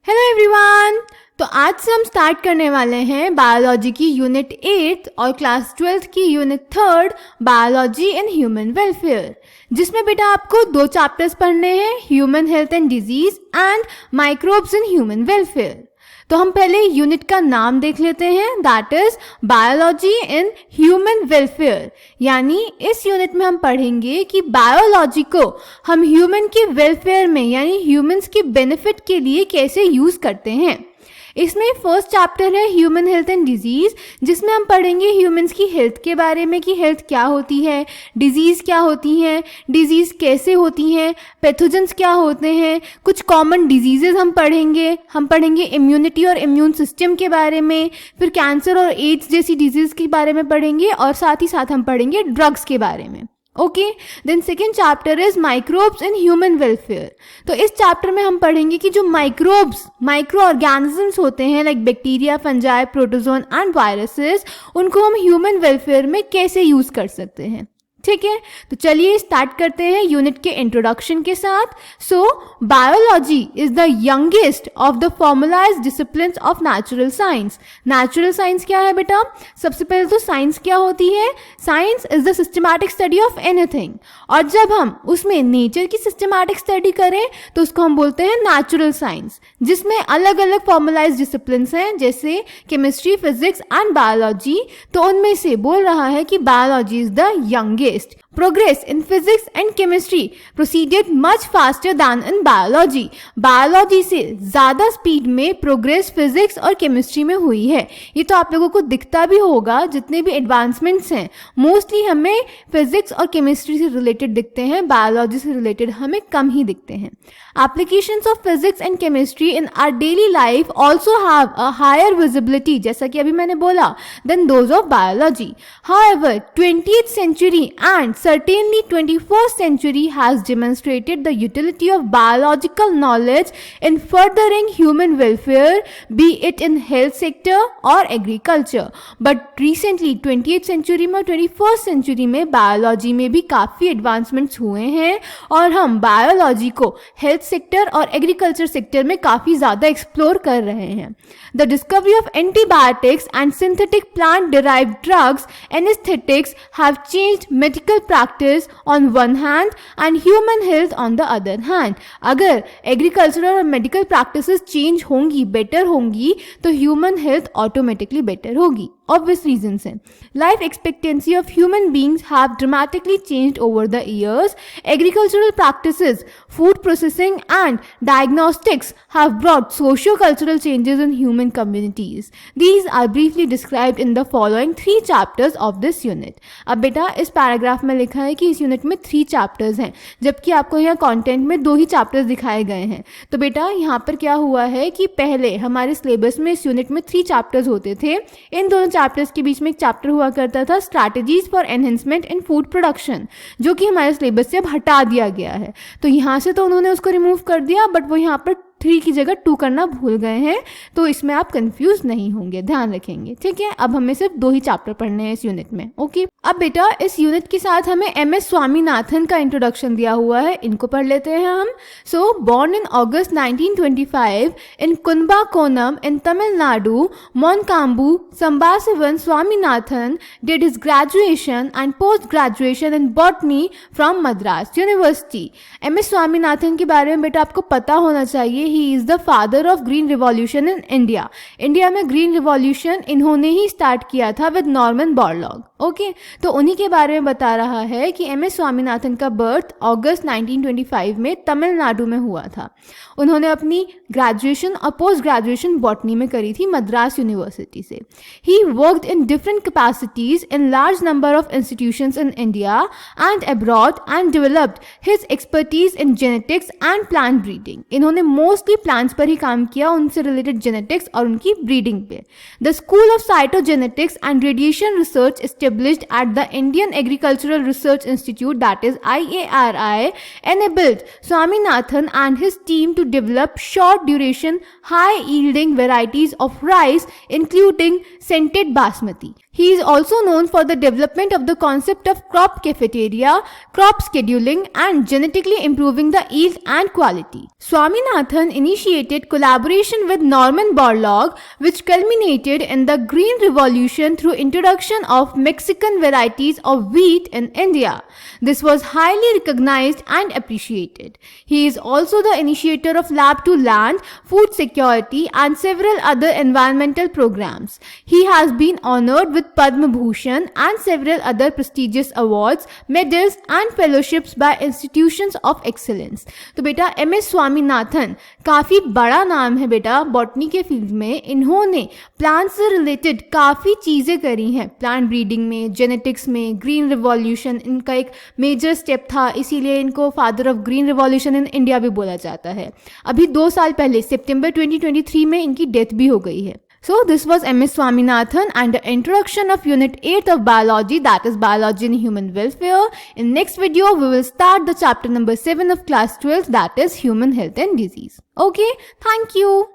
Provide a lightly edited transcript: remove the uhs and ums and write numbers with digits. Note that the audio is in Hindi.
Hello everyone. तो आज से हम स्टार्ट करने वाले हैं बायोलॉजी की यूनिट 8 और क्लास 12th की unit 3 biology and human welfare, जिसमें बेटा आपको 2 चैप्टर्स पढ़ने हैं, human health and disease and microbes in human welfare. तो हम पहले यूनिट का नाम देख लेते हैं, that is biology in human welfare. यानी इस यूनिट में हम पढ़ेंगे कि बायोलॉजी को हम ह्यूमन के वेलफेयर में यानी ह्यूमंस के बेनिफिट के लिए कैसे यूज करते हैं। इसमें फर्स्ट चैप्टर है ह्यूमन हेल्थ एंड डिजीज, जिसमें हम पढ़ेंगे ह्यूमंस की हेल्थ के बारे में कि हेल्थ क्या होती है, डिजीज़ क्या होती हैं, डिजीज़ कैसे होती हैं, पैथोजेंस क्या होते हैं, कुछ कॉमन डिजीजेज हम पढ़ेंगे इम्यूनिटी और इम्यून सिस्टम के बारे में, फिर कैंसर और एड्स जैसी डिजीज़ के बारे में पढ़ेंगे और साथ ही साथ हम पढ़ेंगे ड्रग्स के बारे में। Okay, then second chapter is microbes in human welfare. तो इस चैप्टर में हम पढ़ेंगे कि जो माइक्रो ऑर्गेनिजम्स होते हैं like bacteria, fungi, protozoan and viruses, उनको हम ह्यूमन वेलफेयर में कैसे यूज कर सकते हैं। ठीक है, तो चलिए स्टार्ट करते हैं यूनिट के इंट्रोडक्शन के साथ। So biology is the youngest of the formalized disciplines of natural science. Natural science क्या है बेटा? सबसे पहले तो साइंस क्या होती है? Science is the systematic study of anything, और जब हम उसमें नेचर की सिस्टमैटिक स्टडी करें तो उसको हम बोलते हैं नेचुरल साइंस, जिसमें अलग अलग फॉर्मलाइज्ड डिसिप्लिन्स हैं जैसे केमिस्ट्री, फिजिक्स एंड बायोलॉजी। तो उनमें से बोल रहा है कि biology is the youngest. Progress in physics and chemistry proceeded much faster than in biology. Biology से ज़्यादा स्पीड में प्रोग्रेस फिजिक्स और केमिस्ट्री में हुई है। ये तो आप लोगों को दिखता भी होगा, जितने भी एडवांसमेंट्स हैं मोस्टली हमें फिजिक्स और केमिस्ट्री से रिलेटेड दिखते हैं, बायोलॉजी से रिलेटेड हमें कम ही दिखते हैं। Applications of physics and chemistry in our daily life also have a higher visibility, जैसा कि अभी मैंने बोला, than those of biology. However, 20th century and certainly 21st century has demonstrated the utility of biological knowledge in furthering human welfare, be it in health sector or agriculture. But recently 20th century में 21st century में biology में भी काफ़ी advancements हुए हैं और हम biology को health सेक्टर और एग्रीकल्चर सेक्टर में काफ़ी ज़्यादा एक्सप्लोर कर रहे हैं। The discovery of antibiotics and synthetic plant derived drugs anaesthetics have changed medical practice on one hand and human health on the other hand. अगर एग्रीकल्चरल और मेडिकल प्रैक्टिसेस चेंज होंगी, बेटर होंगी, तो ह्यूमन हेल्थ ऑटोमेटिकली बेटर होगी। Obvious reasons हैं। Life expectancy of human beings have dramatically changed over the years. Agricultural practices, food processing and diagnostics have brought socio-cultural changes in human communities. These are briefly described in the following 3 chapters of this unit. अब बेटा इस पैराग्राफ में लिखा है कि इस यूनिट में 3 चैप्टर्स हैं, जबकि आपको यहाँ कंटेंट में 2 ही चैप्टर्स दिखाए गए हैं। तो बेटा यहाँ पर क्या हुआ है कि पहले हमारे सिलेबस में इस यूनिट में 3 चैप्टर्स होते थे। इन दोनों चैप्टर्स के बीच में एक चैप्टर हुआ करता था strategies for enhancement in food production, जो कि हमारे सिलेबस से अब हटा दिया गया है। तो यहाँ से तो उन्होंने उसको रिमूव कर दिया, बट वो यहाँ पर 3 की जगह 2 करना भूल गए हैं, तो इसमें आप कंफ्यूज नहीं होंगे, ध्यान रखेंगे। ठीक है, अब हमें सिर्फ 2 ही चैप्टर पढ़ने हैं इस यूनिट में। ओके, अब बेटा इस यूनिट के साथ हमें MS स्वामीनाथन का इंट्रोडक्शन दिया हुआ है, इनको पढ़ लेते हैं हम। सो born in August 1925 in कुंबाकोनम in Tamil Nadu, मोनकाम्बू Sambasivan Swaminathan did his graduation and post graduation in botany from Madras university. MS Swaminathan के बारे में बेटा आपको पता होना चाहिए, he is the father of green revolution in India. India में ग्रीन रिवॉल्यूशन इन्होंने ही स्टार्ट किया था विद नॉर्मन बोरलॉग। ओके, तो उन्हीं के बारे में बता रहा है कि MS स्वामीनाथन का बर्थ अगस्त 1925 में तमिलनाडु में हुआ था। उन्होंने अपनी ग्रेजुएशन और पोस्ट ग्रेजुएशन बॉटनी में करी थी मद्रास यूनिवर्सिटी से। He worked in different capacities in large number of institutions in India and abroad and developed his expertise in genetics and plant breeding. इन्होंने मोस्टली प्लांट्स पर ही काम किया, उनसे रिलेटेड जेनेटिक्स और उनकी ब्रीडिंग पे। The school of cytogenetics and radiation research established at the Indian Agricultural Research Institute, that is IARI, enabled Swaminathan and his team to develop short duration, high yielding varieties of rice, including scented basmati. He is also known for the development of the concept of crop cafeteria, crop scheduling, and genetically improving the yield and quality. Swaminathan initiated collaboration with Norman Borlaug, which culminated in the Green Revolution through introduction of Mexican varieties of wheat in India. This was highly recognized and appreciated. He is also the initiator of Lab to Land, food security, and several other environmental programs. He has been honored with Padma Bhushan and several other prestigious awards, medals, and fellowships by institutions of excellence. तो बेटा MS स्वामीनाथन काफ़ी बड़ा नाम है बेटा बॉटनी के फील्ड में. इन्होंने प्लांट से रिलेटेड काफ़ी चीज़ें करी हैं. प्लांट ब्रीडिंग में, जेनेटिक्स में, ग्रीन रिवॉल्यूशन इनका एक मेजर स्टेप था, इसीलिए इनको father of green revolution in India भी बोला जाता है. अभी 2 साल पहले सितंबर 2023 में इनकी डेथ भी हो गई है. So this was MS Swaminathan and the introduction of Unit 8 of Biology, that is Biology and Human Welfare. In next video, we will start the chapter number 7 of class 12, that is Human Health and Disease. Okay, thank you.